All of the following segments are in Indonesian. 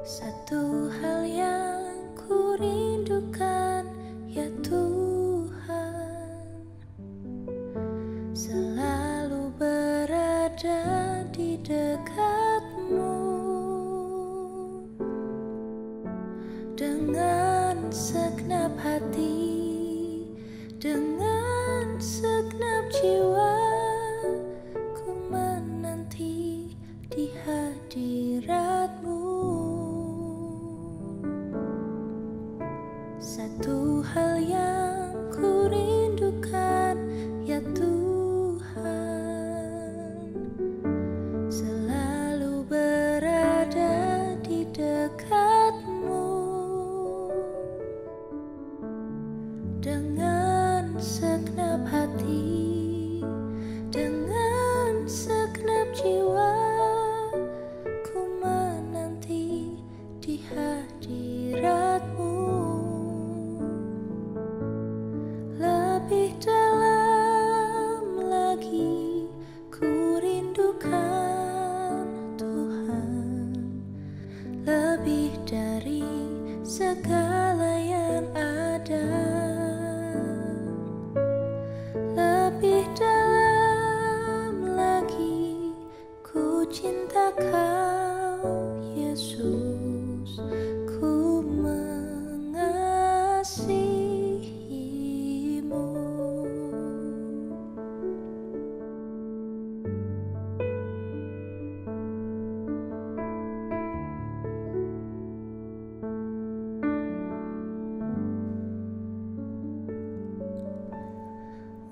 Satu hal yang ku rindukan, ya Tuhan, selalu berada di dekat-Mu. Dengan segenap hati, dengan segenap jiwa, ku menanti di hadirat-Mu. Satu hal yang ku rindukan, ya Tuhan, selalu berada di dekat-Mu. Dengan segenap hati, dengan segenap jiwa, ku menanti di hadirat-Mu. Lebih dalam lagi ku rindukan Tuhan, lebih dari segala yang ada. Lebih dalam lagi ku cinta Kau, Yesus, ku mengasihi-Mu.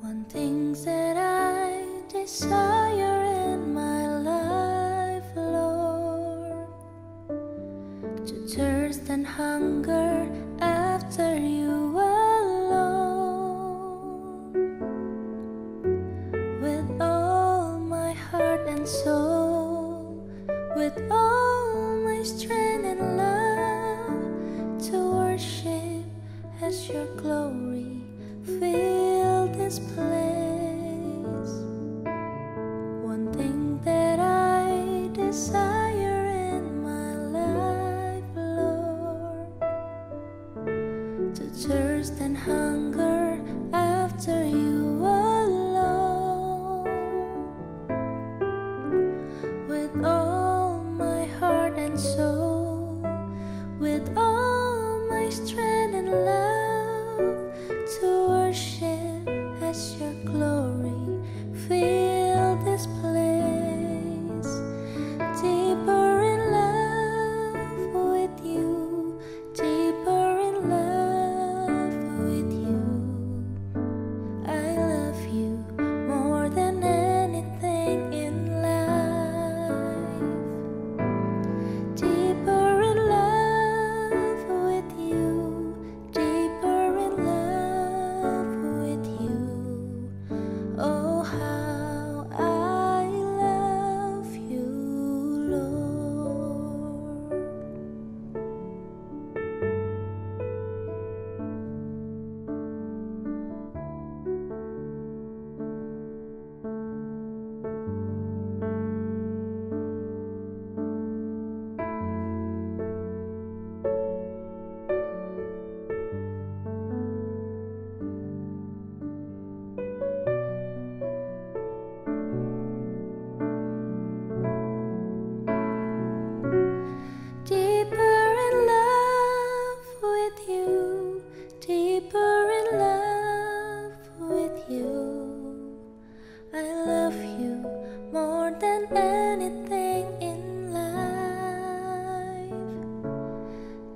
One thing that I desire in my life, Lord, to thirst and hunger after You alone. With all my heart and soul, with all my strength and love, to worship as Your glory fill this place. One thing that I desire in my life, Lord, to thirst and hunger after You alone. With all my heart and soul, with all my strength and love, to worship as Your glory fill this place. Deeper in love with You, deeper in love with You. I love You more than anything in life. Deeper in love with You, deeper in love with You. Oh, how I love You, Lord. Deeper in love with You, deeper in love with You. I love You more than anything in life.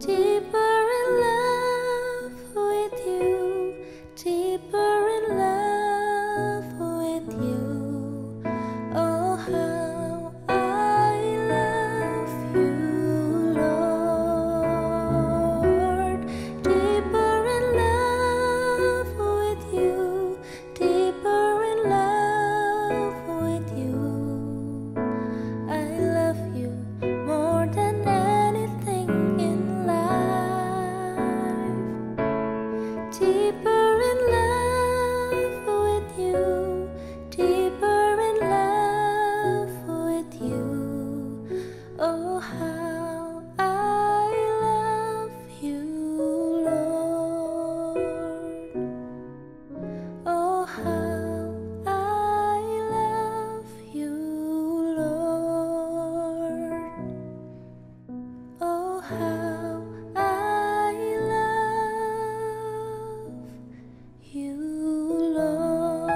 Deeper in love with You, deeper in love with You. Oh, how I love You, Lord. Deeper in love deeper in love with you, deeper in love with you. Oh, how I love you, Lord. Oh, how I love you, Lord. Oh, how I love you, Lord.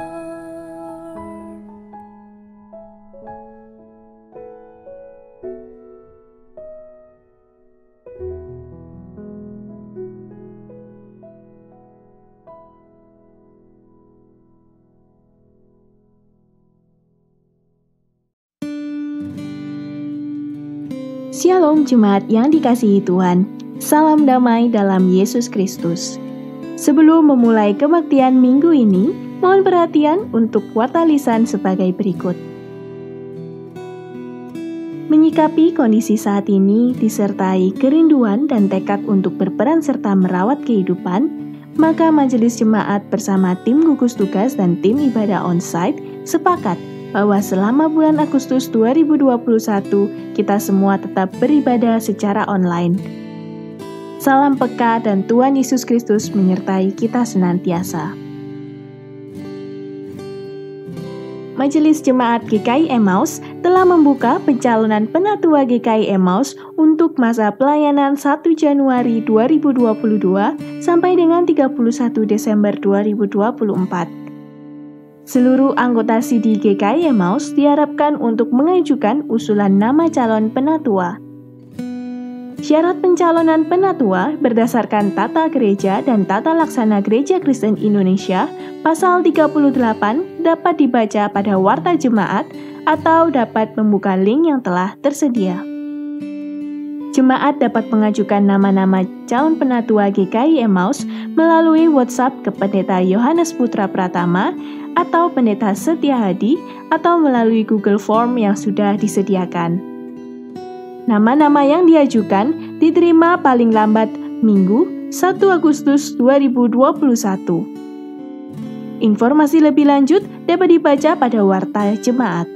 Shalom Jemaat yang dikasihi Tuhan, salam damai dalam Yesus Kristus. Sebelum memulai kebaktian minggu ini, mohon perhatian untuk warta lisan sebagai berikut. Menyikapi kondisi saat ini disertai kerinduan dan tekad untuk berperan serta merawat kehidupan, maka Majelis Jemaat bersama tim gugus tugas dan tim ibadah onsite sepakat bahwa selama bulan Agustus 2021 kita semua tetap beribadah secara online. Salam peka dan Tuhan Yesus Kristus menyertai kita senantiasa. Majelis Jemaat GKI Emmaus telah membuka pencalonan penatua GKI Emmaus untuk masa pelayanan 1 Januari 2022 sampai dengan 31 Desember 2024. Seluruh anggota CD GKI Emmaus diharapkan untuk mengajukan usulan nama calon penatua. Syarat pencalonan penatua berdasarkan Tata Gereja dan Tata Laksana Gereja Kristen Indonesia pasal 38 dapat dibaca pada warta jemaat atau dapat membuka link yang telah tersedia. Jemaat dapat mengajukan nama-nama calon penatua GKI Emmaus melalui WhatsApp ke Pendeta Yohanes Putra Pratama atau Pendeta Setia Hadi atau melalui Google Form yang sudah disediakan. Nama-nama yang diajukan diterima paling lambat Minggu 1 Agustus 2021. Informasi lebih lanjut dapat dibaca pada warta jemaat.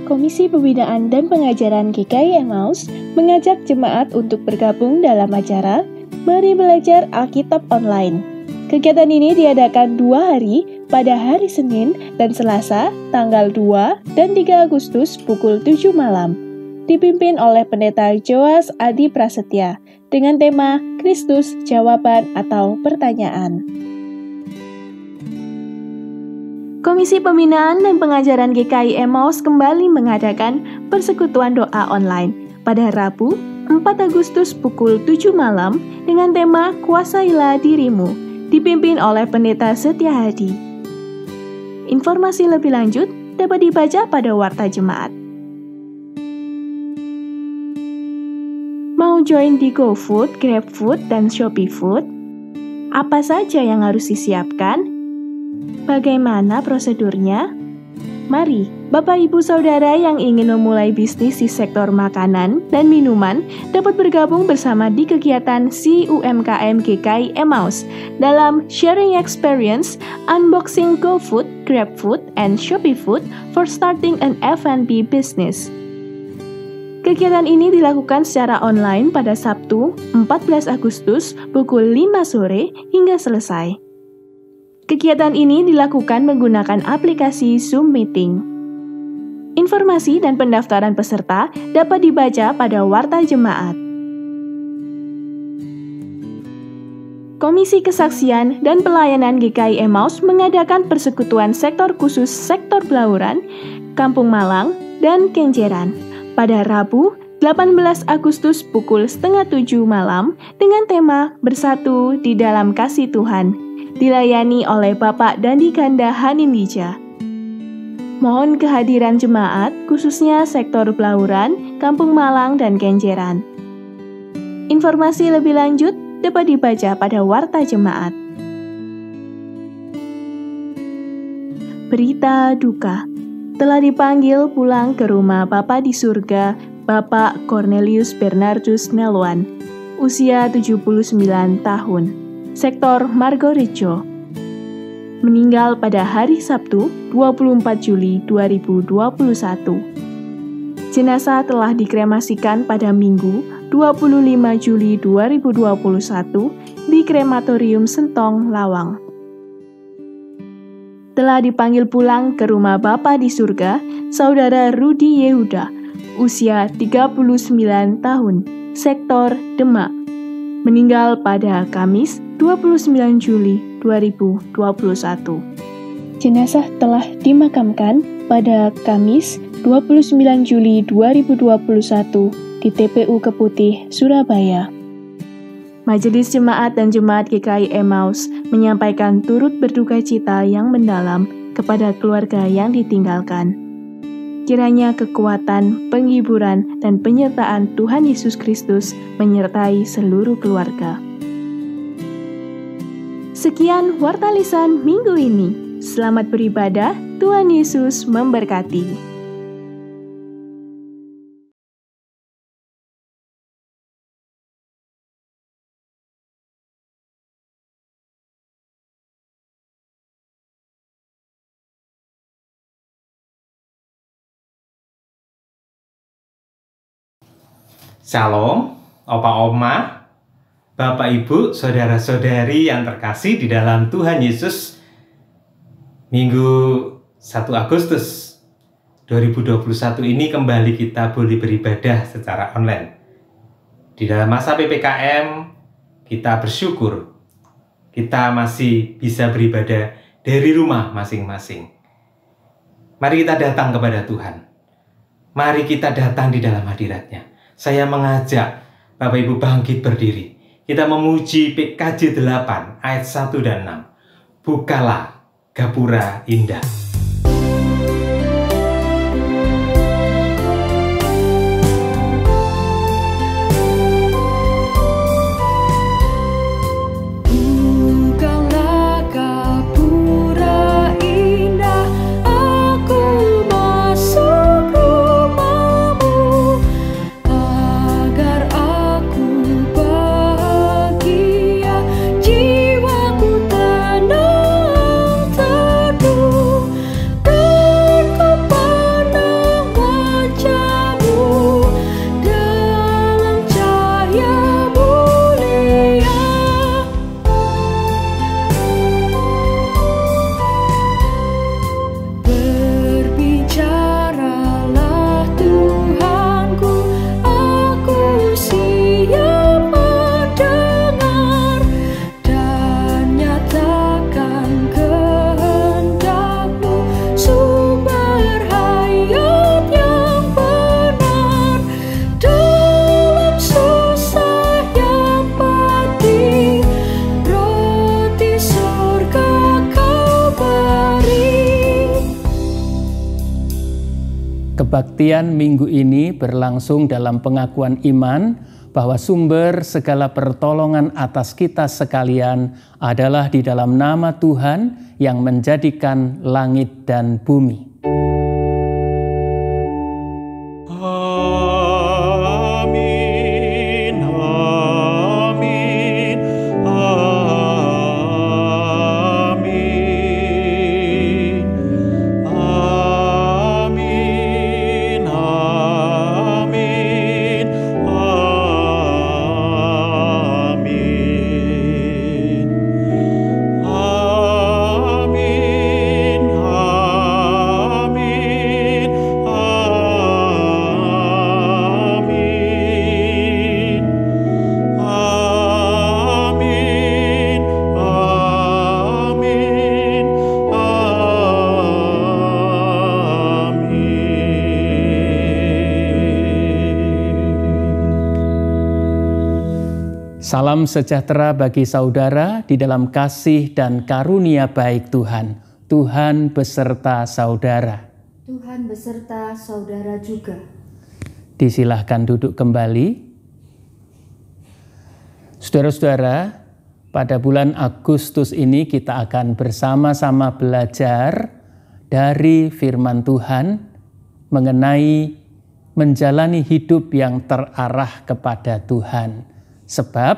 Komisi Pembinaan dan Pengajaran GKI Emmaus mengajak jemaat untuk bergabung dalam acara Mari Belajar Alkitab Online. Kegiatan ini diadakan 2 hari pada hari Senin dan Selasa tanggal 2 dan 3 Agustus pukul 7 malam. Dipimpin oleh Pendeta Joas Adi Prasetya dengan tema Kristus Jawaban atau Pertanyaan. Komisi Pembinaan dan Pengajaran GKI Emmaus kembali mengadakan persekutuan doa online pada Rabu 4 Agustus pukul 7 malam dengan tema Kuasailah Dirimu, dipimpin oleh Pendeta Setia Hadi. Informasi lebih lanjut dapat dibaca pada warta jemaat. Mau join di GoFood, GrabFood, dan ShopeeFood? Apa saja yang harus disiapkan? Bagaimana prosedurnya? Mari, Bapak Ibu Saudara yang ingin memulai bisnis di sektor makanan dan minuman dapat bergabung bersama di kegiatan CUMKM GKI Emmaus dalam Sharing Experience, Unboxing GoFood, GrabFood, and ShopeeFood for Starting an F&B Business. Kegiatan ini dilakukan secara online pada Sabtu 14 Agustus pukul 5 sore hingga selesai. Kegiatan ini dilakukan menggunakan aplikasi Zoom Meeting. Informasi dan pendaftaran peserta dapat dibaca pada warta jemaat. Komisi Kesaksian dan Pelayanan GKI Emmaus mengadakan persekutuan sektor khusus sektor Blauran, Kampung Malang, dan Kenjeran pada Rabu 18 Agustus pukul 6:30 malam dengan tema Bersatu di dalam Kasih Tuhan. Dilayani oleh Bapak Dandi Ganda Hanindija. Mohon kehadiran jemaat, khususnya sektor Blauran, Kampung Malang, dan Kenjeran. Informasi lebih lanjut dapat dibaca pada warta jemaat. Berita duka. Telah dipanggil pulang ke rumah Bapa di surga, Bapak Cornelius Bernardus Nelwan. usia 79 tahun, sektor Margorejo. Meninggal pada hari Sabtu, 24 Juli 2021. Jenazah telah dikremasikan pada Minggu, 25 Juli 2021 di Krematorium Sentong, Lawang. Telah dipanggil pulang ke rumah Bapa di surga, Saudara Rudi Yehuda, usia 39 tahun, sektor Demak. Meninggal pada Kamis, 29 Juli 2021. Jenazah telah dimakamkan pada Kamis, 29 Juli 2021 di TPU Keputih, Surabaya. Majelis Jemaat dan Jemaat GKI Emmaus menyampaikan turut berduka cita yang mendalam kepada keluarga yang ditinggalkan. Kiranya kekuatan, penghiburan, dan penyertaan Tuhan Yesus Kristus menyertai seluruh keluarga. Sekian Warta Lisan minggu ini. Selamat beribadah, Tuhan Yesus memberkati. Shalom, Opa Oma, Bapak Ibu, Saudara-saudari yang terkasih di dalam Tuhan Yesus. Minggu 1 Agustus 2021 ini kembali kita boleh beribadah secara online. Di dalam masa PPKM, kita bersyukur kita masih bisa beribadah dari rumah masing-masing. Mari kita datang kepada Tuhan. Mari kita datang di dalam hadirat-Nya. Saya mengajak Bapak Ibu bangkit berdiri. Kita memuji PKJ 8 ayat 1 dan 6. Bukalah gapura indah. Kebaktian minggu ini berlangsung dalam pengakuan iman bahwa sumber segala pertolongan atas kita sekalian adalah di dalam nama Tuhan yang menjadikan langit dan bumi. Salam sejahtera bagi saudara di dalam kasih dan karunia baik Tuhan. Tuhan beserta saudara. Tuhan beserta saudara juga. Disilahkan duduk kembali. Saudara-saudara, pada bulan Agustus ini kita akan bersama-sama belajar dari firman Tuhan mengenai menjalani hidup yang terarah kepada Tuhan. Sebab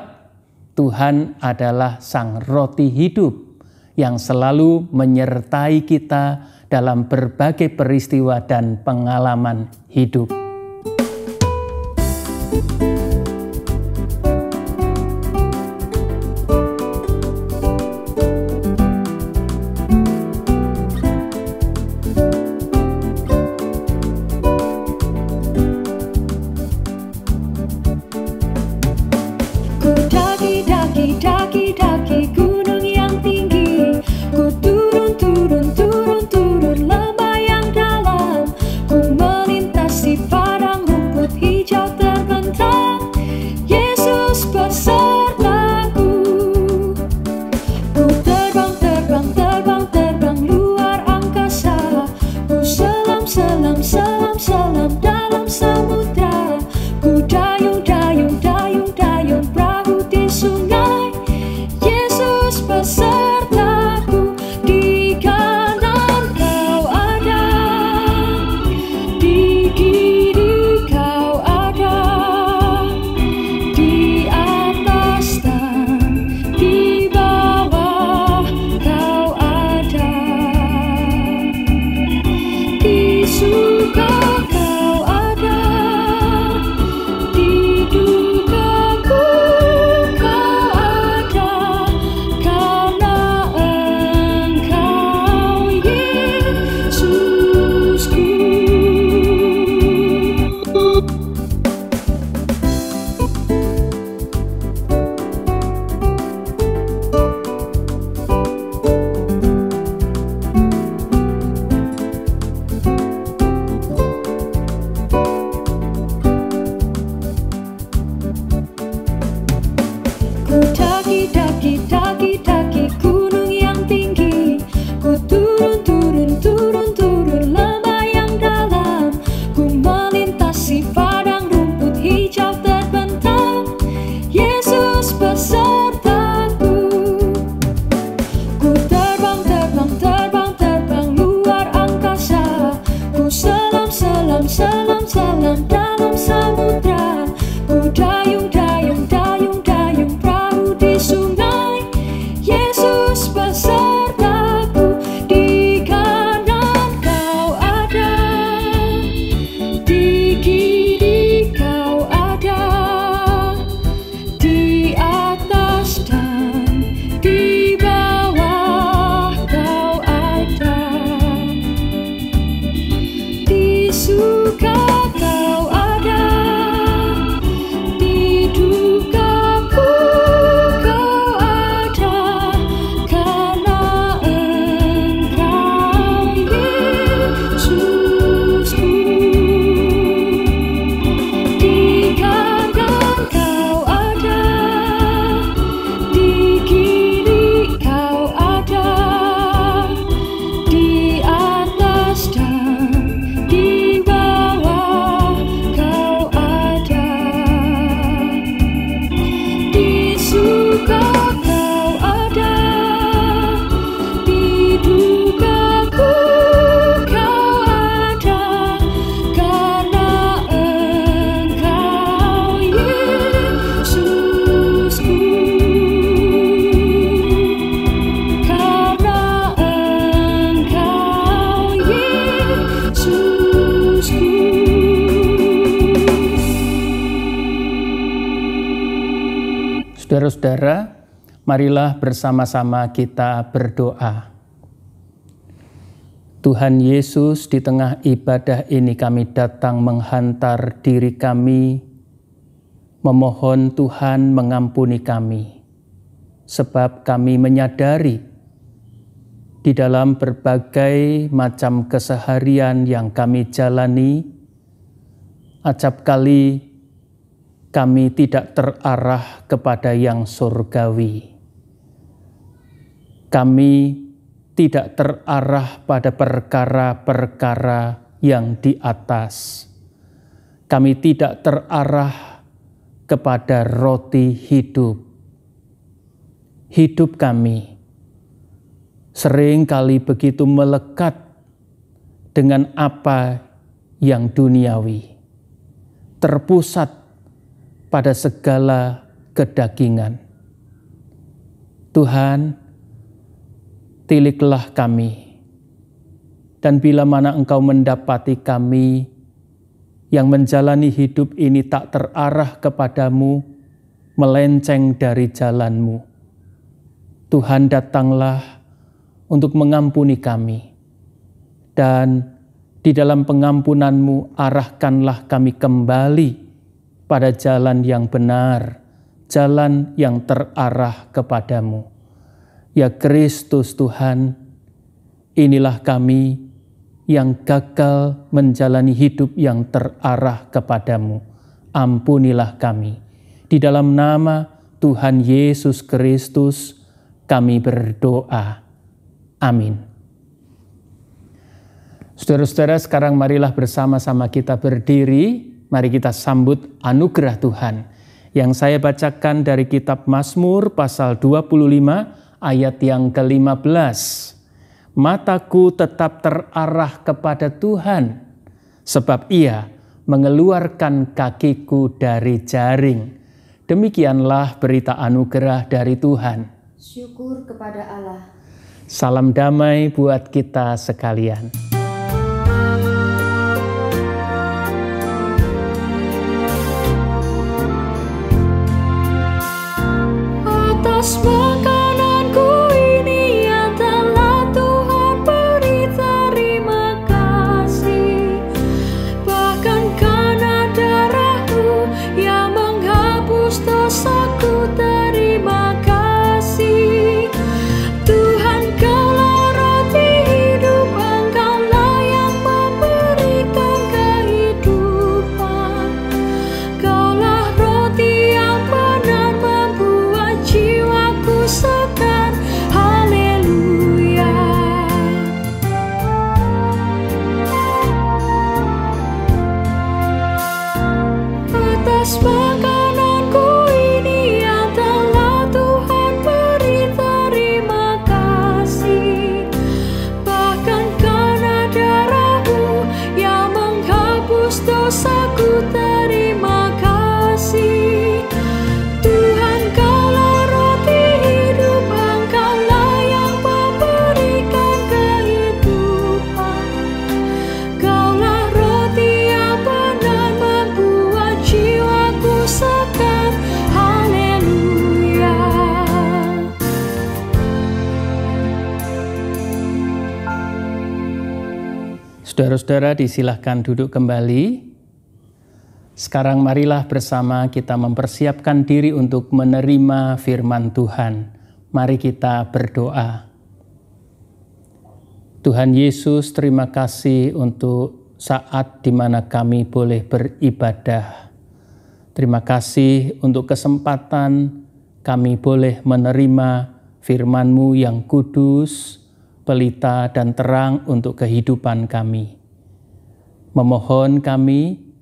Tuhan adalah Sang Roti hidup yang selalu menyertai kita dalam berbagai peristiwa dan pengalaman hidup. Daki gunung yang tinggi, ku turun lembah yang dalam, ku melintasi padang rumput hijau terbentang, Yesus besertaku. Ku terbang luar angkasa, ku selam dalam samudra, ku dayung perahu di sungai, Yesus besertaku. Di kanan kau ada, di kiri kau ada, di atas dan di bawah kau ada, di surga kau ada, di dukaku kau ada, karena Engkau Yesusku. Ku daki gunung yang tinggi, ku turun lembah yang dalam, ku melintasi padang rumput hijau terbentang, Yesus besertaku. Ku terbang luar angkasa, ku selam dalam samudra, ku dayung perahu di sungai, Yesus besertaku. Di kanan kau ada, di kiri kau ada, di atas dan di bawah kau ada, di surga kau ada, di dukaku kau ada, karena Engkau Yesusku. Di kanan kau ada, di kiri kau ada, di atas dan di bawah kau ada, di surga kau ada, di dukaku kau ada, karena Engkau Yesusku. Karena Engkau Yesusku. Saudara-saudara, marilah bersama-sama kita berdoa. Tuhan Yesus, di tengah ibadah ini kami datang menghantar diri kami, memohon Tuhan mengampuni kami, sebab kami menyadari di dalam berbagai macam keseharian yang kami jalani, acap kali kami tidak terarah kepada yang surgawi. Kami tidak terarah pada perkara-perkara yang di atas. Kami tidak terarah kepada roti hidup. Hidup kami sering kali begitu melekat dengan apa yang duniawi, terpusat pada segala kedagingan. Tuhan, tiliklah kami, dan bila mana Engkau mendapati kami yang menjalani hidup ini tak terarah kepadamu, melenceng dari jalan-Mu, Tuhan datanglah untuk mengampuni kami, dan di dalam pengampunan-Mu arahkanlah kami kembali pada jalan yang benar, jalan yang terarah kepadamu. Ya Kristus Tuhan, inilah kami yang gagal menjalani hidup yang terarah kepadamu. Ampunilah kami. Di dalam nama Tuhan Yesus Kristus kami berdoa. Amin. Saudara-saudara, sekarang marilah bersama-sama kita berdiri. Mari kita sambut anugerah Tuhan yang saya bacakan dari kitab Mazmur pasal 25 ayat yang ke-15. Mataku tetap terarah kepada Tuhan, sebab Ia mengeluarkan kakiku dari jaring. Demikianlah berita anugerah dari Tuhan. Syukur kepada Allah. Salam damai buat kita sekalian. Atas makananku ini yang telah Tuhan beri, terima kasih. Bahkan karena darah-Mu yang menghapus dosaku, terima kasih. Tuhan, Kaulah roti hidup, Engkaulah yang memberikan kehidupan. Kaulah roti yang benar membuat jiwaku segar. Haleluya. Atas makananku ini yang telah Tuhan beri, terima kasih. Bahkan karena darah-Mu yang menghapus dosaku, terima kasih. Tuhan, Kaulah roti hidup, Engkaulah yang memberikan kehidupan. Kaulah roti yang benar membuat jiwaku segar. Haleluya. Saudara-saudara, disilahkan duduk kembali. Sekarang marilah bersama kita mempersiapkan diri untuk menerima firman Tuhan. Mari kita berdoa. Tuhan Yesus, terima kasih untuk saat di mana kami boleh beribadah. Terima kasih untuk kesempatan kami boleh menerima firman-Mu yang kudus, pelita dan terang untuk kehidupan kami. Memohon kami,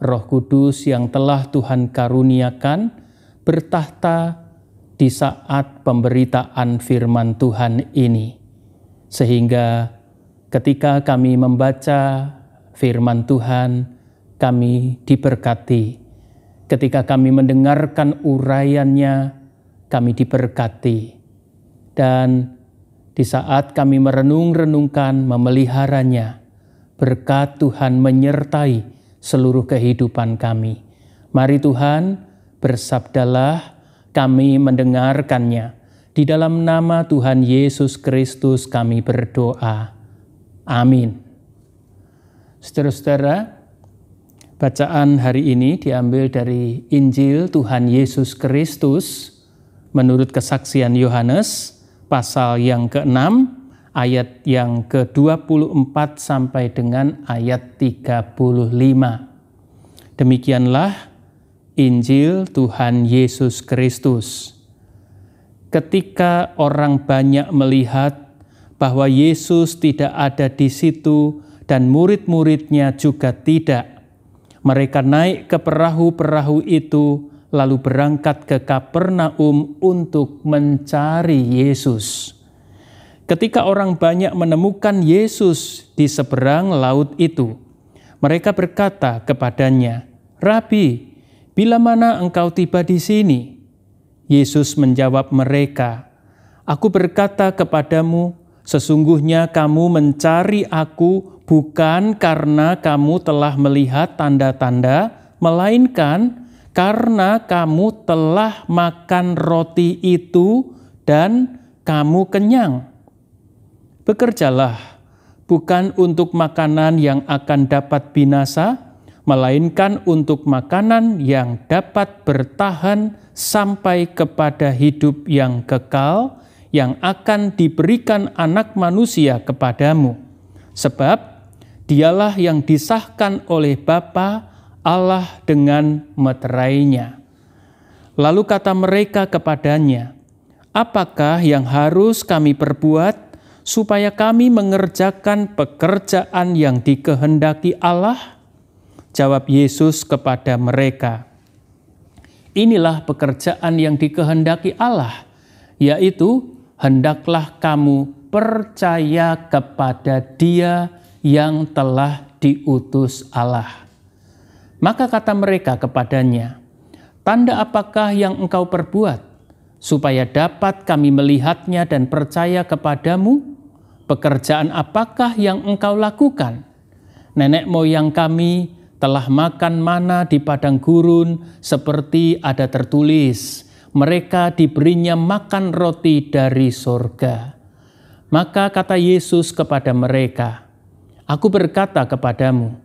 Roh Kudus yang telah Tuhan karuniakan, bertahta di saat pemberitaan firman Tuhan ini. Sehingga ketika kami membaca firman Tuhan, kami diberkati. Ketika kami mendengarkan uraiannya, kami diberkati. Dan di saat kami merenung-renungkan, memeliharanya, berkat Tuhan menyertai seluruh kehidupan kami. Mari Tuhan, bersabdalah, kami mendengarkannya. Di dalam nama Tuhan Yesus Kristus kami berdoa. Amin. Saudara-saudara, bacaan hari ini diambil dari Injil Tuhan Yesus Kristus menurut kesaksian Yohanes, pasal yang ke-6, ayat yang ke-24 sampai dengan ayat 35. Demikianlah Injil Tuhan Yesus Kristus. Ketika orang banyak melihat bahwa Yesus tidak ada di situ dan murid-muridnya juga tidak, mereka naik ke perahu-perahu itu lalu berangkat ke Kapernaum untuk mencari Yesus. Ketika orang banyak menemukan Yesus di seberang laut itu, mereka berkata kepadanya, "Rabi, bila mana engkau tiba di sini? Yesus menjawab mereka, "Aku berkata kepadamu, sesungguhnya kamu mencari Aku bukan karena kamu telah melihat tanda-tanda, melainkan karena kamu telah makan roti itu dan kamu kenyang. Bekerjalah, bukan untuk makanan yang akan dapat binasa, melainkan untuk makanan yang dapat bertahan sampai kepada hidup yang kekal, yang akan diberikan Anak Manusia kepadamu. Sebab Dialah yang disahkan oleh Bapa Allah dengan meterainya." Lalu kata mereka kepadanya, "Apakah yang harus kami perbuat supaya kami mengerjakan pekerjaan yang dikehendaki Allah?" Jawab Yesus kepada mereka, "Inilah pekerjaan yang dikehendaki Allah, yaitu hendaklah kamu percaya kepada Dia yang telah diutus Allah." Maka kata mereka kepadanya, "Tanda apakah yang engkau perbuat, supaya dapat kami melihatnya dan percaya kepadamu? Pekerjaan apakah yang engkau lakukan? Nenek moyang kami telah makan mana di padang gurun, seperti ada tertulis, mereka diberinya makan roti dari sorga." Maka kata Yesus kepada mereka, "Aku berkata kepadamu,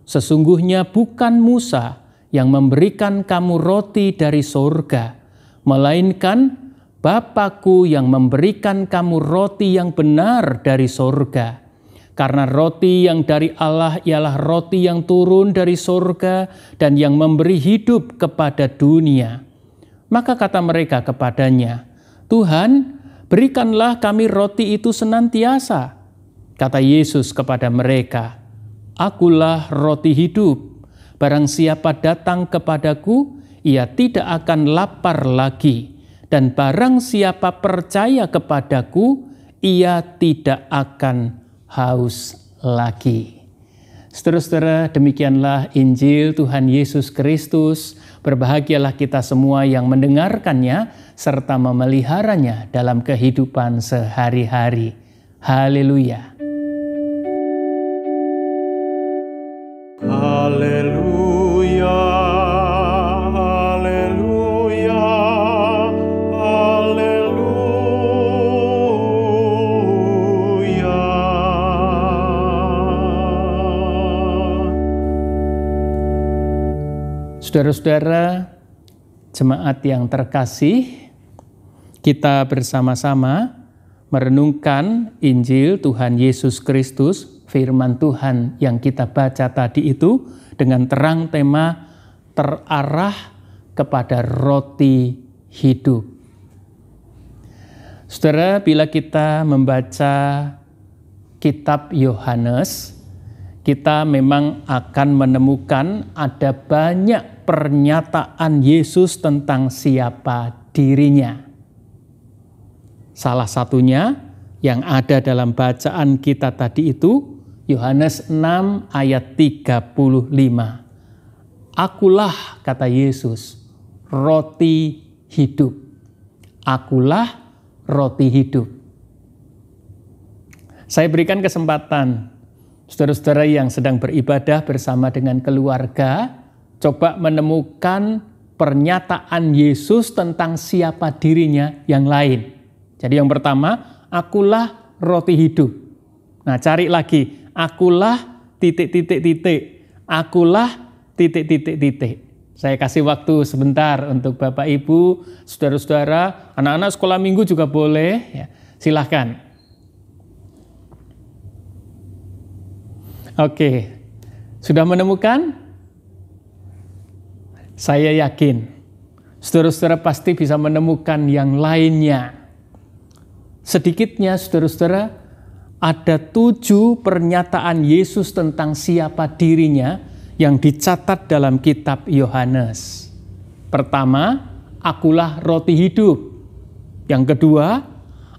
sesungguhnya bukan Musa yang memberikan kamu roti dari sorga, melainkan Bapa-Ku yang memberikan kamu roti yang benar dari sorga. Karena roti yang dari Allah ialah roti yang turun dari sorga dan yang memberi hidup kepada dunia." Maka kata mereka kepadanya, "Tuhan, berikanlah kami roti itu senantiasa." Kata Yesus kepada mereka, "Akulah roti hidup. Barang siapa datang kepadaku, ia tidak akan lapar lagi. Dan barang siapa percaya kepadaku, ia tidak akan haus lagi." Saudara-saudara, demikianlah Injil Tuhan Yesus Kristus. Berbahagialah kita semua yang mendengarkannya serta memeliharanya dalam kehidupan sehari-hari. Haleluya. Haleluya, haleluya, haleluya. Saudara-saudara, jemaat yang terkasih, kita bersama-sama merenungkan Injil Tuhan Yesus Kristus, firman Tuhan yang kita baca tadi itu dengan terang tema terarah kepada roti hidup. Saudara, bila kita membaca kitab Yohanes, kita memang akan menemukan ada banyak pernyataan Yesus tentang siapa dirinya. Salah satunya yang ada dalam bacaan kita tadi itu, Yohanes 6 ayat 35. "Akulah," kata Yesus, "roti hidup." Akulah roti hidup. Saya berikan kesempatan saudara-saudara yang sedang beribadah bersama dengan keluarga, coba menemukan pernyataan Yesus tentang siapa dirinya yang lain. Jadi yang pertama, akulah roti hidup. Nah, cari lagi. Akulah titik-titik-titik. Akulah titik-titik-titik. Saya kasih waktu sebentar untuk Bapak Ibu, saudara-saudara, anak-anak sekolah minggu juga boleh. Ya, silahkan. Oke, sudah menemukan? Saya yakin saudara-saudara pasti bisa menemukan yang lainnya. Sedikitnya saudara-saudara, ada 7 pernyataan Yesus tentang siapa dirinya yang dicatat dalam kitab Yohanes. Pertama, akulah roti hidup. Yang kedua,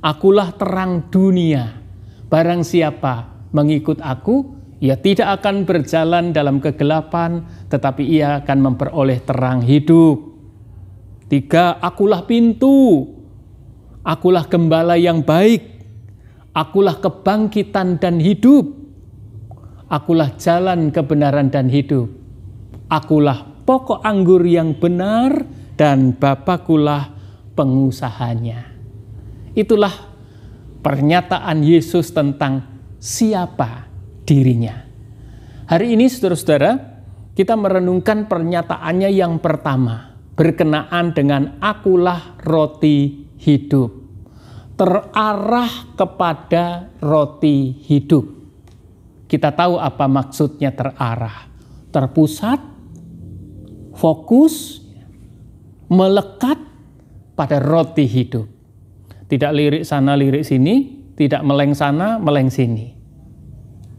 akulah terang dunia. Barang siapa mengikut aku, ia tidak akan berjalan dalam kegelapan, tetapi ia akan memperoleh terang hidup. 3, akulah pintu, akulah gembala yang baik, akulah kebangkitan dan hidup, akulah jalan kebenaran dan hidup, akulah pokok anggur yang benar, dan Bapakulah pengusahanya. Itulah pernyataan Yesus tentang siapa dirinya. Hari ini saudara-saudara, kita merenungkan pernyataannya yang pertama, berkenaan dengan akulah roti hidup. Terarah kepada roti hidup. Kita tahu apa maksudnya terarah. Terpusat, fokus, melekat pada roti hidup. Tidak lirik sana, lirik sini, tidak meleng sana, meleng sini.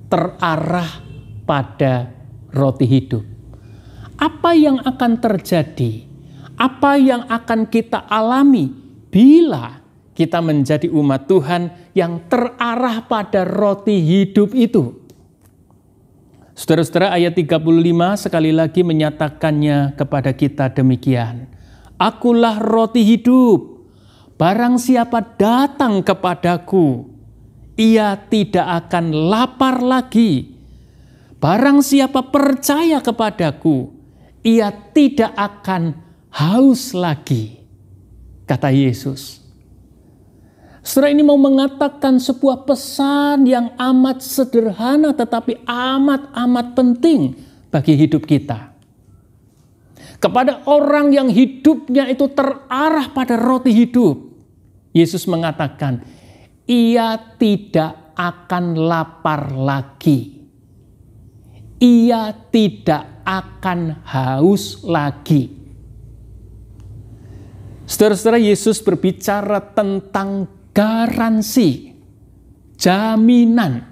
Terarah pada roti hidup. Apa yang akan terjadi? Apa yang akan kita alami bila kita menjadi umat Tuhan yang terarah pada roti hidup itu? Saudara-saudara, ayat 35 sekali lagi menyatakannya kepada kita demikian. Akulah roti hidup, barang siapa datang kepadaku, ia tidak akan lapar lagi. Barang siapa percaya kepadaku, ia tidak akan haus lagi, kata Yesus. Saudara, ini mau mengatakan sebuah pesan yang amat sederhana tetapi amat penting bagi hidup kita. Kepada orang yang hidupnya itu terarah pada roti hidup, Yesus mengatakan, ia tidak akan lapar lagi. Ia tidak akan haus lagi. Saudara-saudara, Yesus berbicara tentang garansi, jaminan.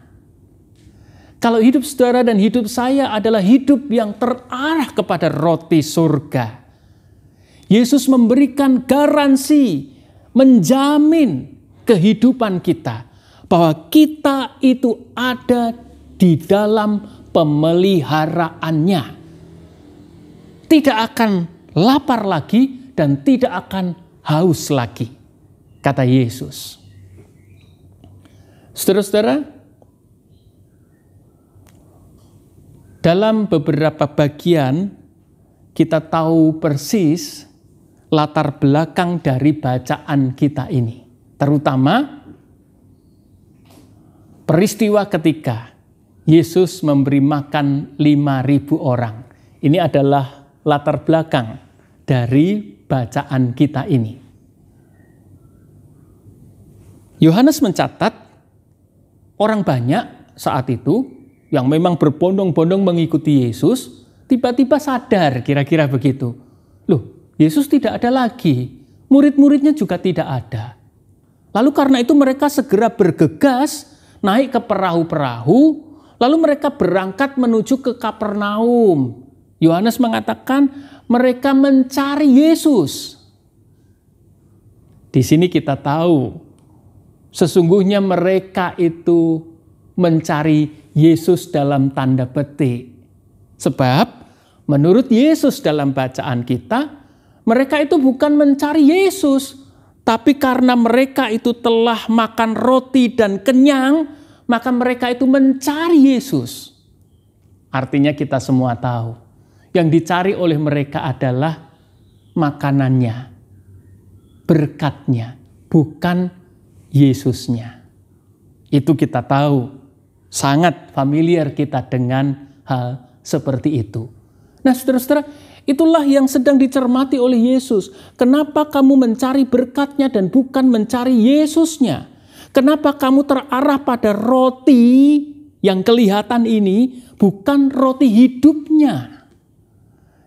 Kalau hidup saudara dan hidup saya adalah hidup yang terarah kepada roti surga, Yesus memberikan garansi, menjamin kehidupan kita, bahwa kita itu ada di dalam pemeliharaannya. Tidak akan lapar lagi dan tidak akan haus lagi, kata Yesus. Saudara-saudara, dalam beberapa bagian kita tahu persis latar belakang dari bacaan kita ini. Terutama peristiwa ketika Yesus memberi makan 5.000 orang. Ini adalah latar belakang dari bacaan kita ini. Yohanes mencatat orang banyak saat itu yang memang berbondong-bondong mengikuti Yesus, tiba-tiba sadar, kira-kira begitu. Loh, Yesus tidak ada lagi, murid-muridnya juga tidak ada. Lalu karena itu mereka segera bergegas naik ke perahu-perahu, lalu mereka berangkat menuju ke Kapernaum. Yohanes mengatakan mereka mencari Yesus. Di sini kita tahu sesungguhnya mereka itu mencari Yesus dalam tanda petik. Sebab menurut Yesus dalam bacaan kita, mereka itu bukan mencari Yesus, tapi karena mereka itu telah makan roti dan kenyang, maka mereka itu mencari Yesus. Artinya kita semua tahu, yang dicari oleh mereka adalah makanannya, berkatnya, bukan Yesusnya. Itu kita tahu, sangat familiar kita dengan hal seperti itu. Nah saudara-saudara, itulah yang sedang dicermati oleh Yesus. Kenapa kamu mencari berkatnya dan bukan mencari Yesusnya? Kenapa kamu terarah pada roti yang kelihatan ini, bukan roti hidupnya?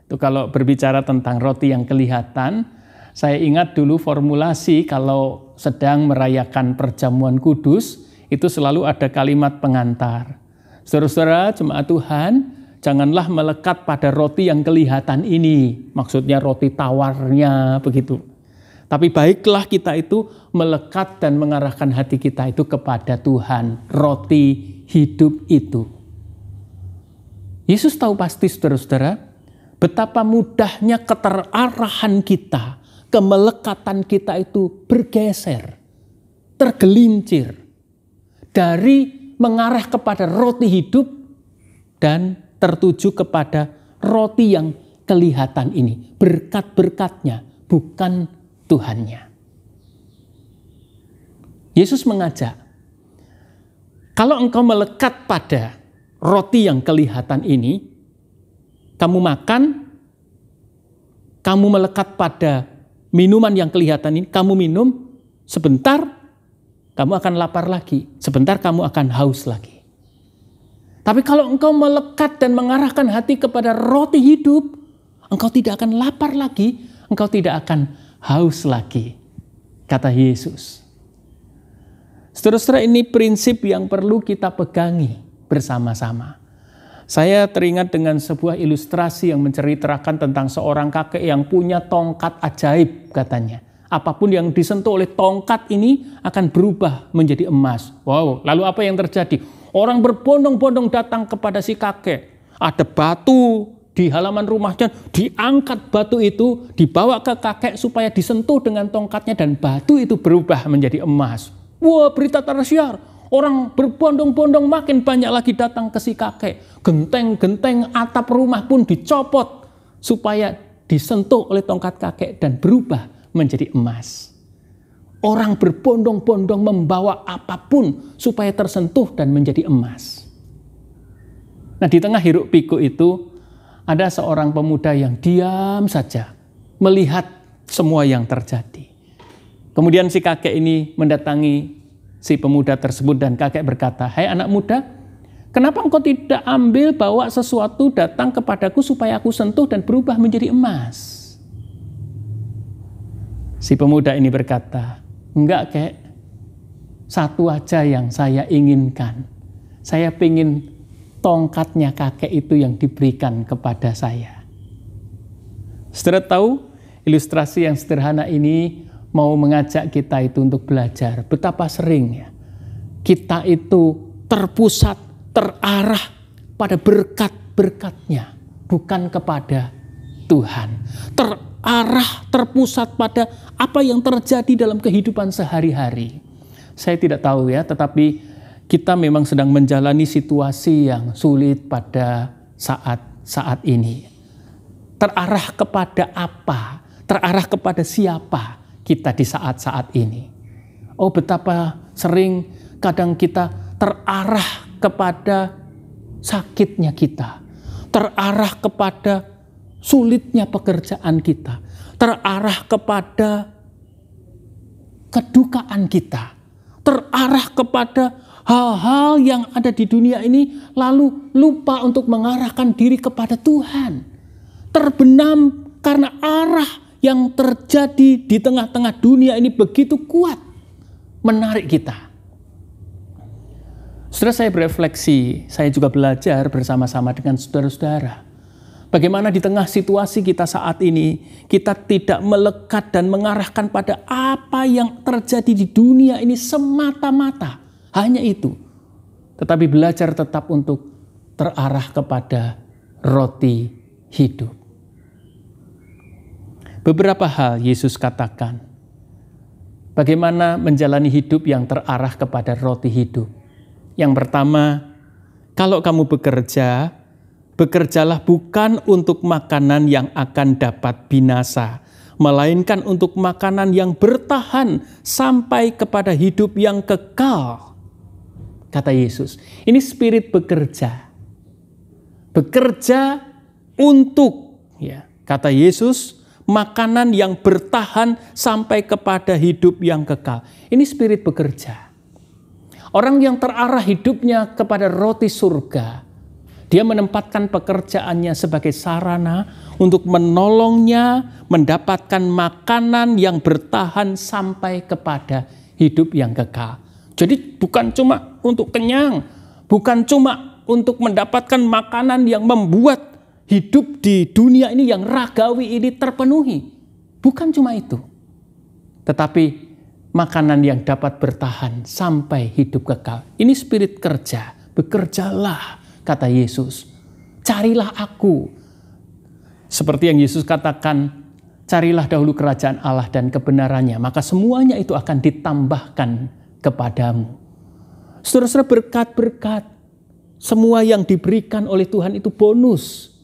Itu kalau berbicara tentang roti yang kelihatan, saya ingat dulu formulasi kalau sedang merayakan perjamuan kudus, itu selalu ada kalimat pengantar. Saudara-saudara, jemaat Tuhan, janganlah melekat pada roti yang kelihatan ini. Maksudnya roti tawarnya begitu. Tapi baiklah kita itu melekat dan mengarahkan hati kita itu kepada Tuhan, roti hidup itu. Yesus tahu pasti saudara-saudara, betapa mudahnya keterarahan kita kemelekatan kita itu bergeser, tergelincir dari mengarah kepada roti hidup dan tertuju kepada roti yang kelihatan ini. Berkat-berkatnya, bukan Tuhannya. Yesus mengajak, kalau engkau melekat pada roti yang kelihatan ini, kamu makan, kamu melekat pada minuman yang kelihatan ini, kamu minum, sebentar kamu akan lapar lagi, sebentar kamu akan haus lagi. Tapi kalau engkau melekat dan mengarahkan hati kepada roti hidup, engkau tidak akan lapar lagi, engkau tidak akan haus lagi, kata Yesus. Saudara-saudara, ini prinsip yang perlu kita pegangi bersama-sama. Saya teringat dengan sebuah ilustrasi yang menceritakan tentang seorang kakek yang punya tongkat ajaib katanya. Apapun yang disentuh oleh tongkat ini akan berubah menjadi emas. Wow, lalu apa yang terjadi? Orang berbondong-bondong datang kepada si kakek. Ada batu di halaman rumahnya, diangkat batu itu, dibawa ke kakek supaya disentuh dengan tongkatnya dan batu itu berubah menjadi emas. Wah, berita tersiar. Orang berbondong-bondong makin banyak lagi datang ke si kakek. Genteng-genteng atap rumah pun dicopot supaya disentuh oleh tongkat kakek dan berubah menjadi emas. Orang berbondong-bondong membawa apapun supaya tersentuh dan menjadi emas. Nah, di tengah hiruk pikuk itu ada seorang pemuda yang diam saja melihat semua yang terjadi. Kemudian si kakek ini mendatangi si pemuda tersebut dan kakek berkata, "Hai anak muda, kenapa engkau tidak ambil bawa sesuatu datang kepadaku supaya aku sentuh dan berubah menjadi emas?" Si pemuda ini berkata, "Enggak kek, satu aja yang saya inginkan. Saya ingin tongkatnya kakek itu yang diberikan kepada saya." Saudara tahu, ilustrasi yang sederhana ini mau mengajak kita itu untuk belajar betapa sering ya kita itu terpusat, terarah pada berkat-berkatnya, bukan kepada Tuhan. Terarah, terpusat pada apa yang terjadi dalam kehidupan sehari-hari. Saya tidak tahu ya, tetapi kita memang sedang menjalani situasi yang sulit pada saat ini. Terarah kepada apa? Terarah kepada siapa kita di saat-saat ini? Oh, betapa sering kadang kita terarah kepada sakitnya kita, terarah kepada sulitnya pekerjaan kita, terarah kepada kedukaan kita, terarah kepada hal-hal yang ada di dunia ini, lalu lupa untuk mengarahkan diri kepada Tuhan. Terbenam karena arah yang terjadi di tengah-tengah dunia ini begitu kuat menarik kita. Setelah saya berefleksi, saya juga belajar bersama-sama dengan saudara-saudara. Bagaimana di tengah situasi kita saat ini, kita tidak melekat dan mengarahkan pada apa yang terjadi di dunia ini semata-mata. Hanya itu. Tetapi belajar tetap untuk terarah kepada roti hidup. Beberapa hal Yesus katakan. Bagaimana menjalani hidup yang terarah kepada roti hidup. Yang pertama, kalau kamu bekerja, bekerjalah bukan untuk makanan yang akan dapat binasa, melainkan untuk makanan yang bertahan sampai kepada hidup yang kekal. Kata Yesus, ini spirit bekerja. Bekerja untuk, ya, kata Yesus, makanan yang bertahan sampai kepada hidup yang kekal. Ini spirit bekerja. Orang yang terarah hidupnya kepada roti surga, dia menempatkan pekerjaannya sebagai sarana untuk menolongnya mendapatkan makanan yang bertahan sampai kepada hidup yang kekal. Jadi bukan cuma untuk kenyang, bukan cuma untuk mendapatkan makanan yang membuat hidup di dunia ini yang ragawi ini terpenuhi. Bukan cuma itu. Tetapi makanan yang dapat bertahan sampai hidup kekal. Ini spirit kerja. Bekerjalah, kata Yesus. Carilah aku. Seperti yang Yesus katakan, Carilah dahulu kerajaan Allah dan kebenarannya, maka semuanya itu akan ditambahkan kepadamu. Saudara-saudara, berkat-berkat, semua yang diberikan oleh Tuhan itu bonus.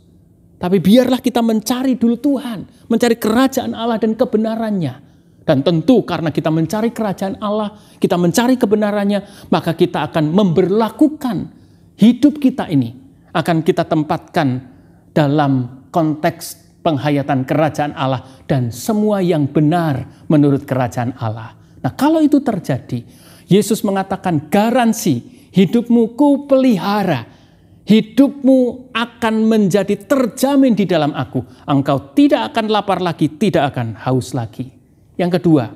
Tapi biarlah kita mencari dulu Tuhan, mencari kerajaan Allah dan kebenarannya. Dan tentu karena kita mencari kerajaan Allah, kita mencari kebenarannya, maka kita akan memberlakukan hidup kita ini, akan kita tempatkan dalam konteks penghayatan kerajaan Allah dan semua yang benar menurut kerajaan Allah. Nah, kalau itu terjadi, Yesus mengatakan garansi hidupmu ku pelihara. Hidupmu akan menjadi terjamin di dalam aku. Engkau tidak akan lapar lagi, tidak akan haus lagi. Yang kedua,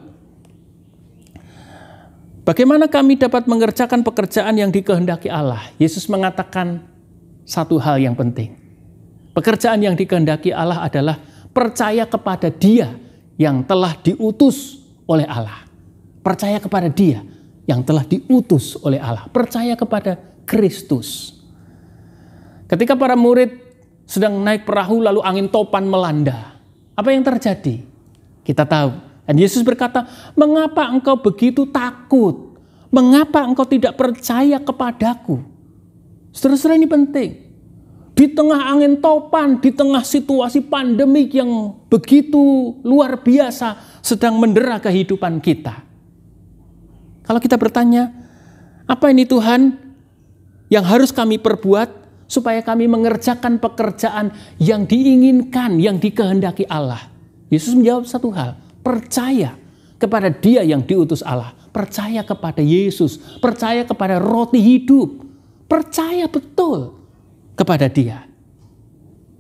bagaimana kami dapat mengerjakan pekerjaan yang dikehendaki Allah? Yesus mengatakan satu hal yang penting. Pekerjaan yang dikehendaki Allah adalah percaya kepada Dia yang telah diutus oleh Allah. Percaya kepada Dia yang telah diutus oleh Allah. Percaya kepada Kristus. Ketika para murid sedang naik perahu lalu angin topan melanda. Apa yang terjadi? Kita tahu. Dan Yesus berkata, mengapa engkau begitu takut? Mengapa engkau tidak percaya kepadaku? Saudara-saudara, ini penting. Di tengah angin topan, di tengah situasi pandemik yang begitu luar biasa sedang mendera kehidupan kita. Kalau kita bertanya, apa ini Tuhan yang harus kami perbuat supaya kami mengerjakan pekerjaan yang diinginkan, yang dikehendaki Allah? Yesus menjawab satu hal, percaya kepada Dia yang diutus Allah, percaya kepada Yesus, percaya kepada roti hidup, percaya betul kepada Dia.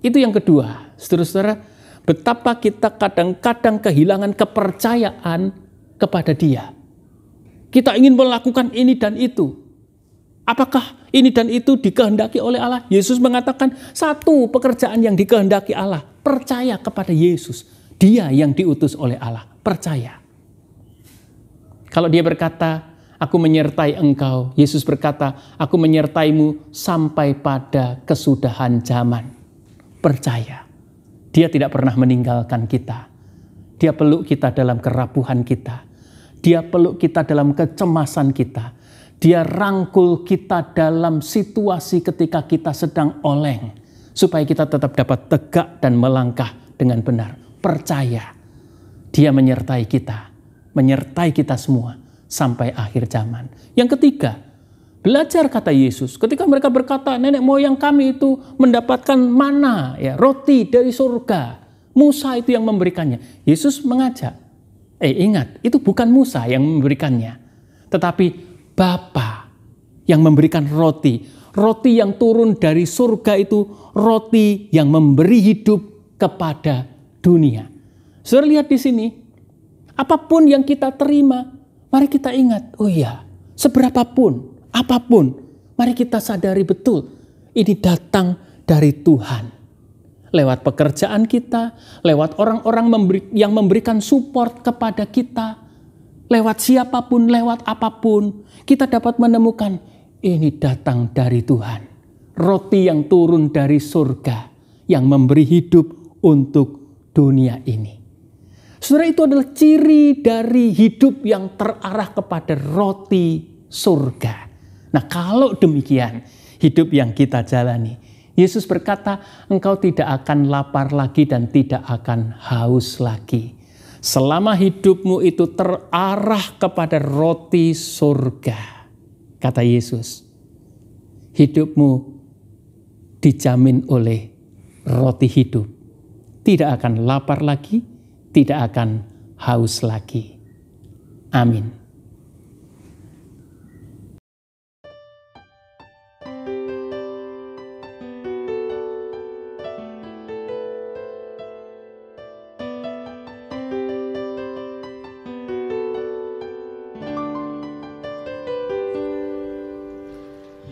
Itu yang kedua, saudara-saudara, betapa kita kadang-kadang kehilangan kepercayaan kepada Dia. Kita ingin melakukan ini dan itu. Apakah ini dan itu dikehendaki oleh Allah? Yesus mengatakan satu pekerjaan yang dikehendaki Allah. Percaya kepada Yesus. Dia yang diutus oleh Allah. Percaya. Kalau Dia berkata, aku menyertai engkau. Yesus berkata, aku menyertaimu sampai pada kesudahan zaman. Percaya. Dia tidak pernah meninggalkan kita. Dia peluk kita dalam kerapuhan kita. Dia peluk kita dalam kecemasan kita. Dia rangkul kita dalam situasi ketika kita sedang oleng. Supaya kita tetap dapat tegak dan melangkah dengan benar. Percaya. Dia menyertai kita semua sampai akhir zaman. Yang ketiga, belajar kata Yesus. Ketika mereka berkata, nenek moyang kami itu mendapatkan mana, ya, roti dari surga. Musa itu yang memberikannya. Yesus mengajak, ingat, itu bukan Musa yang memberikannya. Tetapi Bapa yang memberikan roti. Roti yang turun dari surga itu roti yang memberi hidup kepada dunia. Saudara lihat di sini, apapun yang kita terima, mari kita ingat, oh iya, seberapapun, apapun, mari kita sadari betul, ini datang dari Tuhan. Lewat pekerjaan kita, lewat orang-orang yang memberikan support kepada kita, lewat siapapun, lewat apapun, kita dapat menemukan ini datang dari Tuhan. Roti yang turun dari surga, yang memberi hidup untuk dunia ini. Saudara, itu adalah ciri dari hidup yang terarah kepada roti surga. Nah, kalau demikian hidup yang kita jalani, Yesus berkata, engkau tidak akan lapar lagi dan tidak akan haus lagi. Selama hidupmu itu terarah kepada roti surga, kata Yesus, hidupmu dijamin oleh roti hidup. Tidak akan lapar lagi, tidak akan haus lagi. Amin.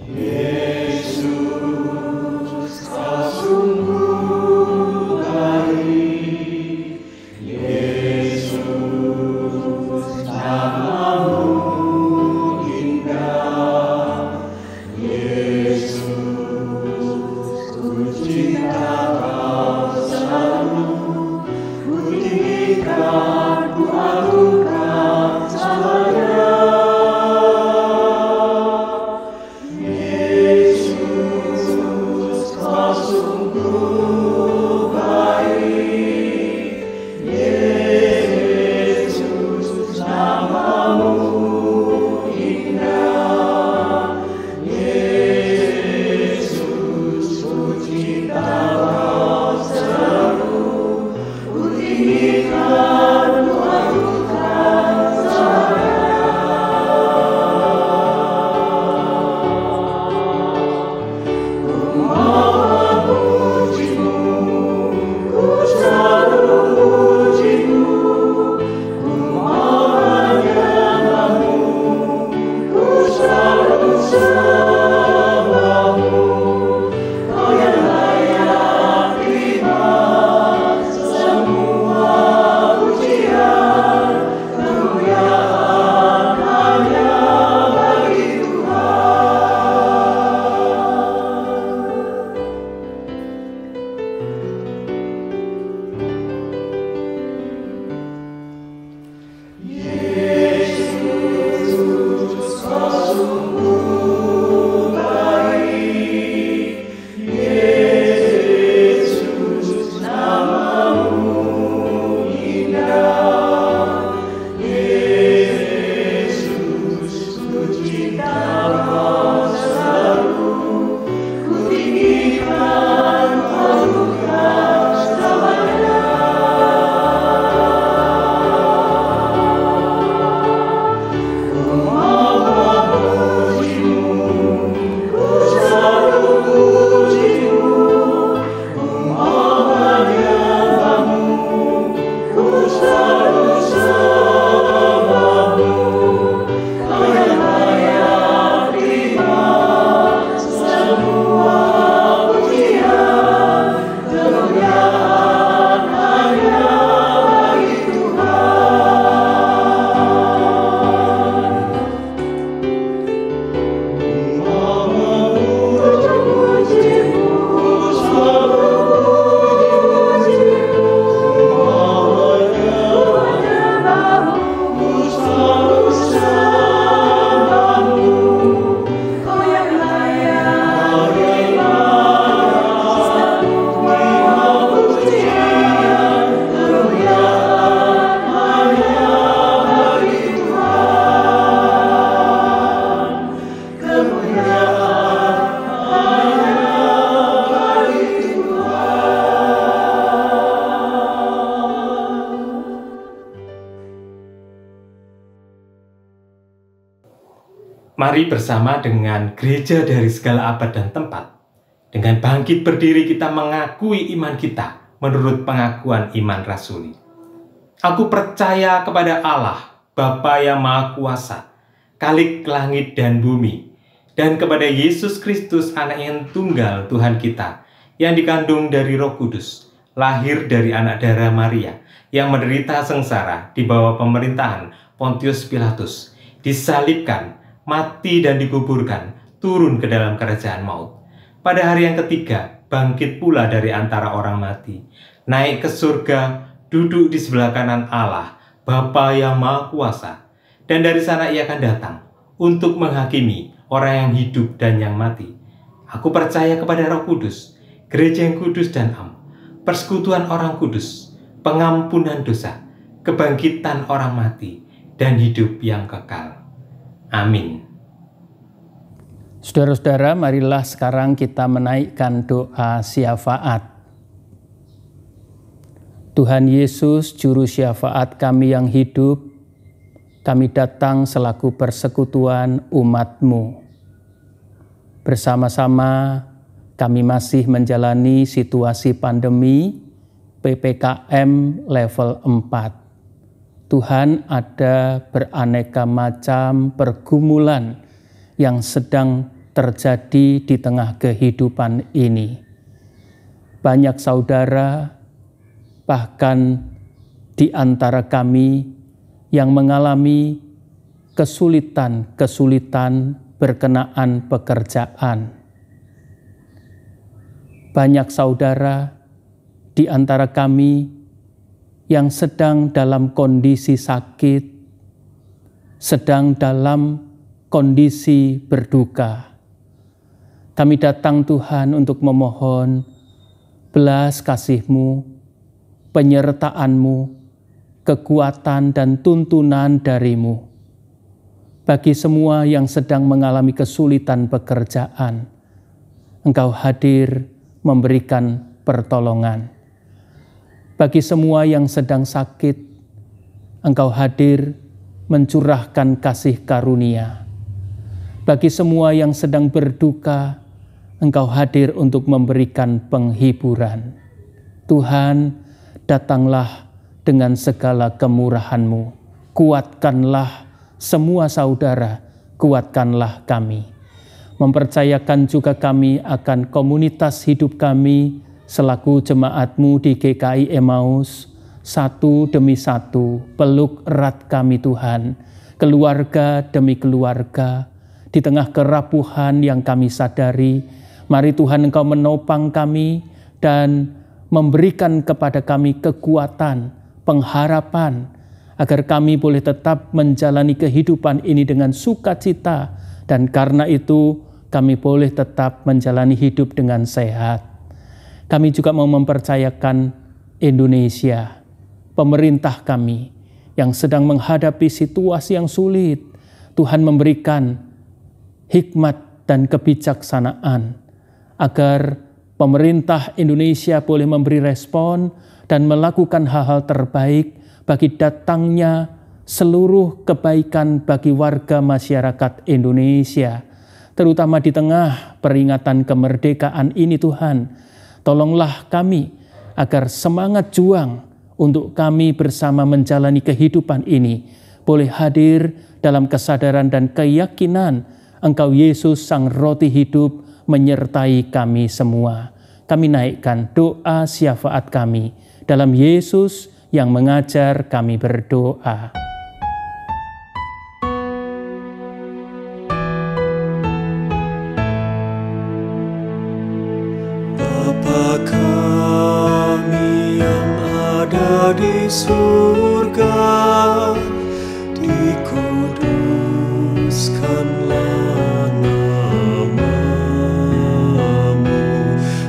Yesus, Mari bersama dengan gereja dari segala abad dan tempat, dengan bangkit berdiri kita mengakui iman kita menurut pengakuan iman rasuli. Aku percaya kepada Allah, Bapa yang Maha Kuasa, Khalik langit dan bumi, dan kepada Yesus Kristus anak yang tunggal Tuhan kita, yang dikandung dari Roh Kudus, lahir dari anak darah Maria, yang menderita sengsara di bawah pemerintahan Pontius Pilatus, disalibkan, mati dan dikuburkan, turun ke dalam kerajaan maut. Pada hari yang ketiga, bangkit pula dari antara orang mati, naik ke surga, duduk di sebelah kanan Allah, Bapa yang Maha Kuasa. Dan dari sana ia akan datang untuk menghakimi orang yang hidup dan yang mati. Aku percaya kepada Roh Kudus, gereja yang kudus dan am, persekutuan orang kudus, pengampunan dosa, kebangkitan orang mati, dan hidup yang kekal. Amin. Saudara-saudara, marilah sekarang kita menaikkan doa syafaat. Tuhan Yesus, Juru Syafaat kami yang hidup, kami datang selaku persekutuan umat-Mu. Bersama-sama kami masih menjalani situasi pandemi PPKM level 4. Tuhan, ada beraneka macam pergumulan yang sedang terjadi di tengah kehidupan ini. Banyak saudara, bahkan di antara kami yang mengalami kesulitan berkenaan pekerjaan. Banyak saudara di antara kami yang sedang dalam kondisi sakit, sedang dalam kondisi berduka. Kami datang Tuhan untuk memohon belas kasih-Mu, penyertaan-Mu, kekuatan dan tuntunan dari-Mu. Bagi semua yang sedang mengalami kesulitan pekerjaan, Engkau hadir memberikan pertolongan. Bagi semua yang sedang sakit, Engkau hadir mencurahkan kasih karunia. Bagi semua yang sedang berduka, Engkau hadir untuk memberikan penghiburan. Tuhan, datanglah dengan segala kemurahan-Mu. Kuatkanlah semua saudara, kuatkanlah kami. Mempercayakan juga kami akan komunitas hidup kami selaku jemaat-Mu di GKI Emmaus, satu demi satu, peluk erat kami Tuhan, keluarga demi keluarga, di tengah kerapuhan yang kami sadari, mari Tuhan Engkau menopang kami dan memberikan kepada kami kekuatan, pengharapan, agar kami boleh tetap menjalani kehidupan ini dengan sukacita, dan karena itu kami boleh tetap menjalani hidup dengan sehat. Kami juga mau mempercayakan Indonesia, pemerintah kami yang sedang menghadapi situasi yang sulit. Tuhan memberikan hikmat dan kebijaksanaan agar pemerintah Indonesia boleh memberi respon dan melakukan hal-hal terbaik bagi datangnya seluruh kebaikan bagi warga masyarakat Indonesia, terutama di tengah peringatan kemerdekaan ini Tuhan. Tolonglah kami agar semangat juang untuk kami bersama menjalani kehidupan ini boleh hadir dalam kesadaran dan keyakinan Engkau Yesus Sang Roti Hidup menyertai kami semua. Kami naikkan doa syafaat kami dalam Yesus yang mengajar kami berdoa. Bapa kami yang ada di surga, dikuduskanlah nama-Mu,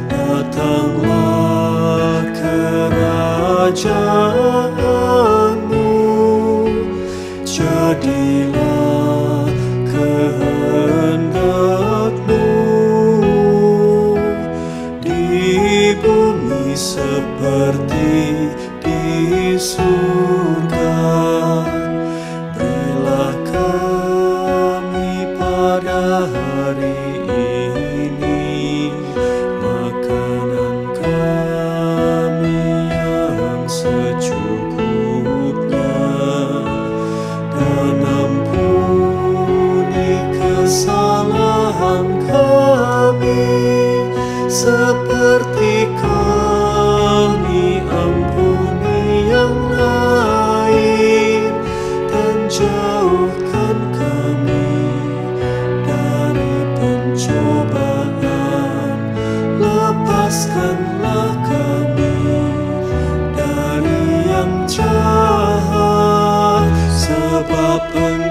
datanglah kerajaan-Mu, jadilah kehendak-Mu di bumi seperti di surga. Berilah kami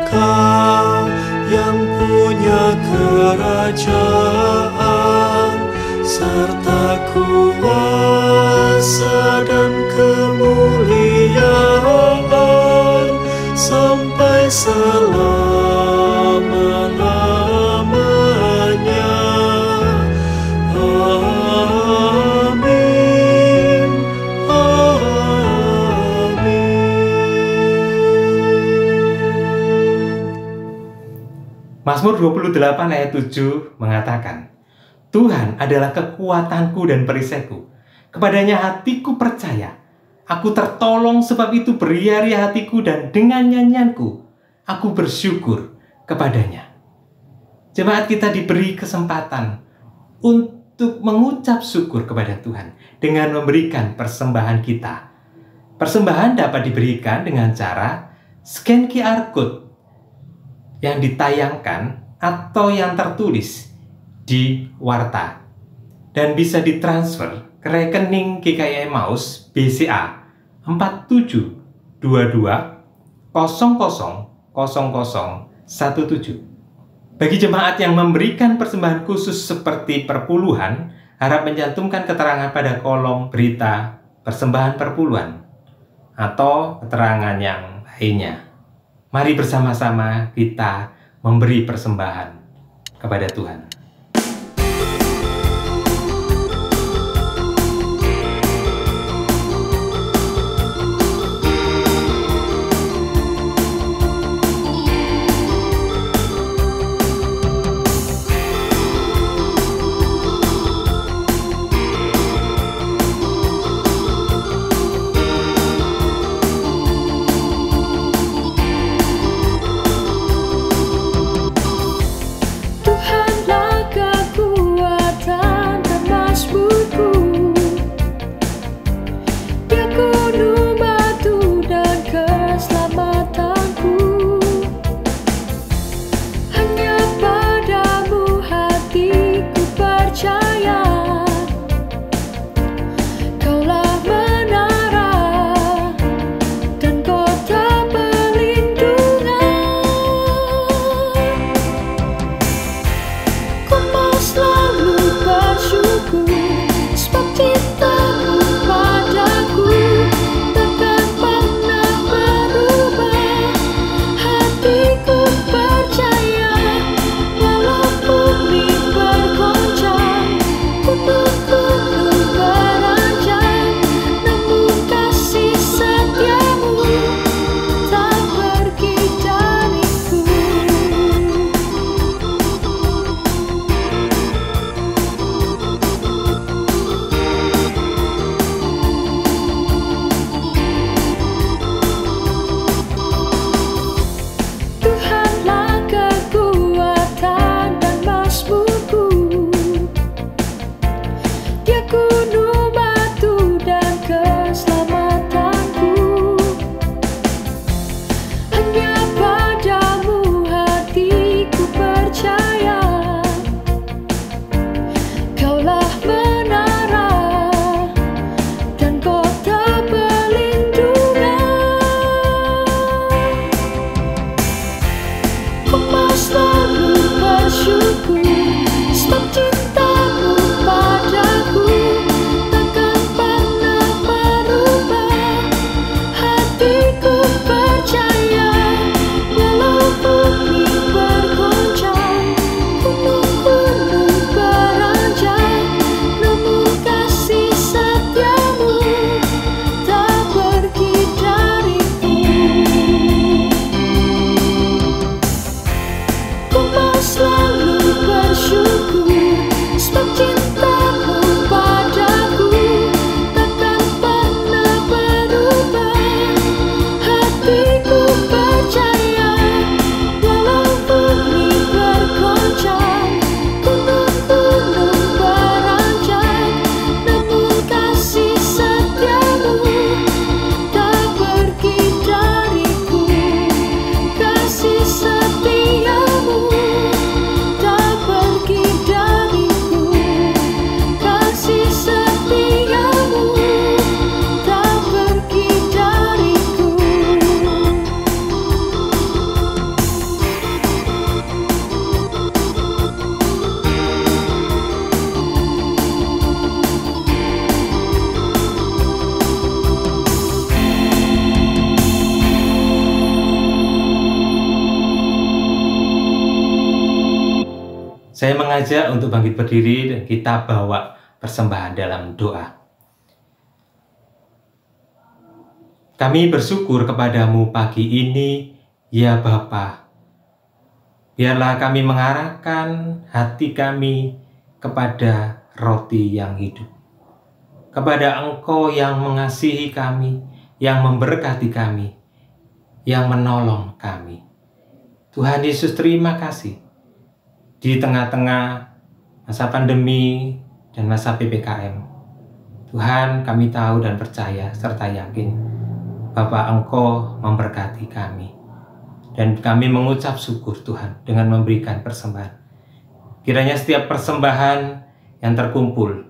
Engkau yang punya kerajaan serta kuasa dan kemuliaan sampai selama-lamanya. Amin. Mazmur 28 ayat 7 mengatakan, Tuhan adalah kekuatanku dan perisaiku. Kepadanya hatiku percaya. Aku tertolong, sebab itu beriari hatiku, dan dengan nyanyianku aku bersyukur kepadanya. Jemaat, kita diberi kesempatan untuk mengucap syukur kepada Tuhan dengan memberikan persembahan kita. Persembahan dapat diberikan dengan cara scan QR code yang ditayangkan atau yang tertulis di warta dan bisa ditransfer ke rekening GKI Emmaus BCA 4722000017. Bagi jemaat yang memberikan persembahan khusus seperti perpuluhan, harap mencantumkan keterangan pada kolom berita persembahan perpuluhan atau keterangan yang lainnya. Mari bersama-sama kita memberi persembahan kepada Tuhan. Selalu bersyukur. Saya mengajak untuk bangkit berdiri dan kita bawa persembahan dalam doa. Kami bersyukur kepadamu pagi ini, ya Bapa. Biarlah kami mengarahkan hati kami kepada roti yang hidup. Kepada Engkau yang mengasihi kami, yang memberkati kami, yang menolong kami. Tuhan Yesus, terima kasih. Di tengah-tengah masa pandemi dan masa PPKM, Tuhan, kami tahu dan percaya serta yakin Bapa, Engkau memberkati kami. Dan kami mengucap syukur Tuhan dengan memberikan persembahan. Kiranya setiap persembahan yang terkumpul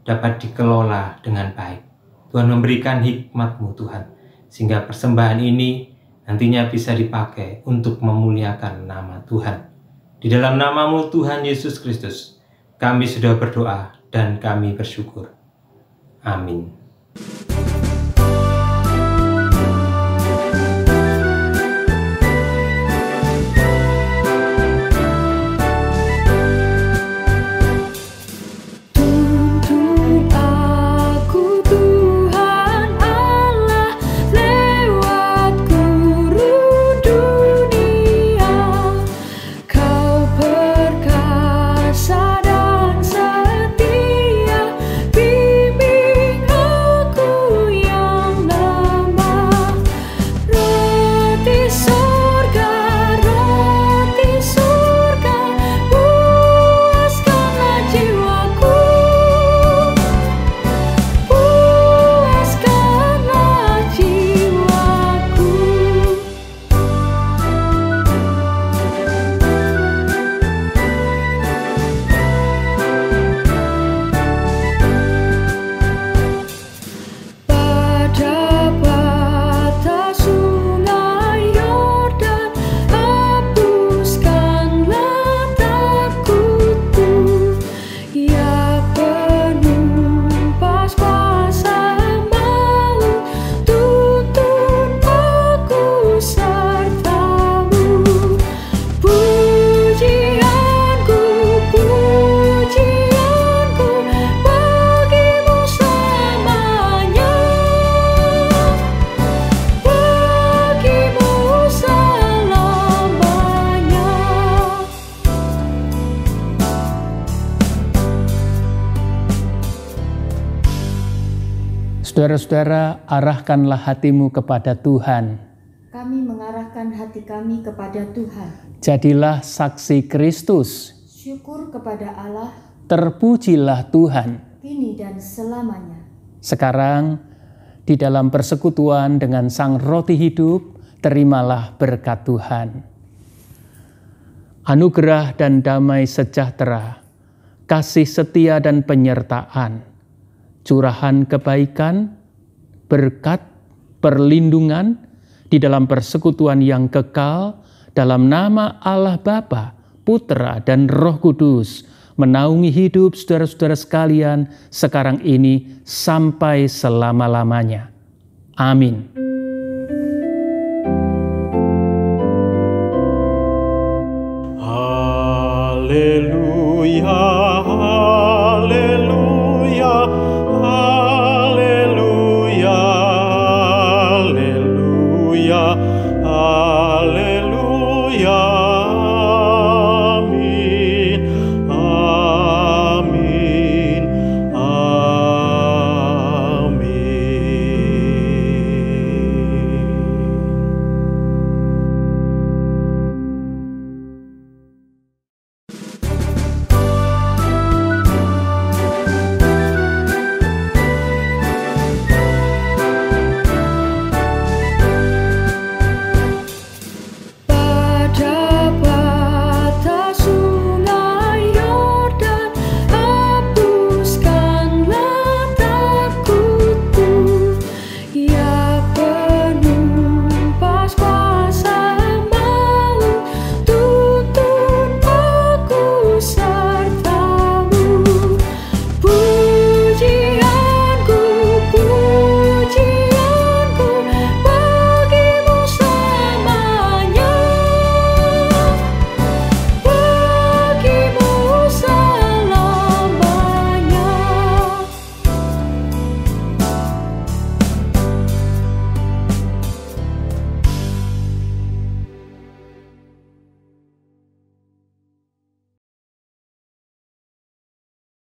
dapat dikelola dengan baik. Tuhan memberikan hikmat-Mu Tuhan, sehingga persembahan ini nantinya bisa dipakai untuk memuliakan nama Tuhan. Di dalam nama-Mu Tuhan Yesus Kristus, kami sudah berdoa dan kami bersyukur. Amin. Saudara-saudara, arahkanlah hatimu kepada Tuhan. Kami mengarahkan hati kami kepada Tuhan. Jadilah saksi Kristus. Syukur kepada Allah, Terpujilah Tuhan. kini dan selamanya. Sekarang, di dalam persekutuan dengan Sang Roti Hidup, terimalah berkat Tuhan. Anugerah dan damai sejahtera, kasih setia dan penyertaan, curahan kebaikan, berkat, perlindungan di dalam persekutuan yang kekal dalam nama Allah Bapa, Putra, dan Roh Kudus menaungi hidup saudara-saudara sekalian sekarang ini sampai selama-lamanya. Amin. Haleluya.